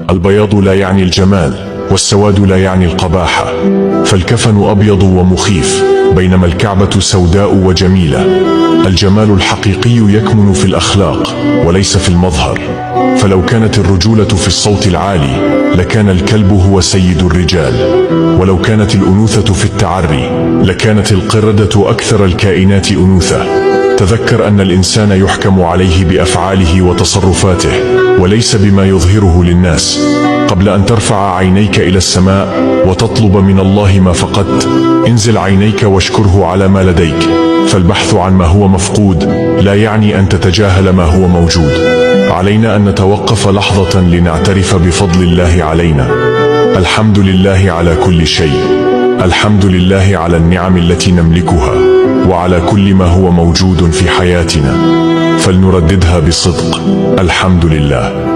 البياض لا يعني الجمال، والسواد لا يعني القباحة، فالكفن أبيض ومخيف، بينما الكعبة سوداء وجميلة. الجمال الحقيقي يكمن في الأخلاق وليس في المظهر، فلو كانت الرجولة في الصوت العالي لكان الكلب هو سيد الرجال، ولو كانت الأنوثة في التعري لكانت القردة أكثر الكائنات أنوثة. تذكر أن الإنسان يحكم عليه بأفعاله وتصرفاته وليس بما يظهره للناس. قبل أن ترفع عينيك إلى السماء وتطلب من الله ما فقدت، انزل عينيك واشكره على ما لديك، فالبحث عن ما هو مفقود لا يعني أن تتجاهل ما هو موجود. علينا أن نتوقف لحظة لنعترف بفضل الله علينا. الحمد لله على كل شيء، الحمد لله على النعم التي نملكها، وعلى كل ما هو موجود في حياتنا، فلنرددها بصدق: الحمد لله.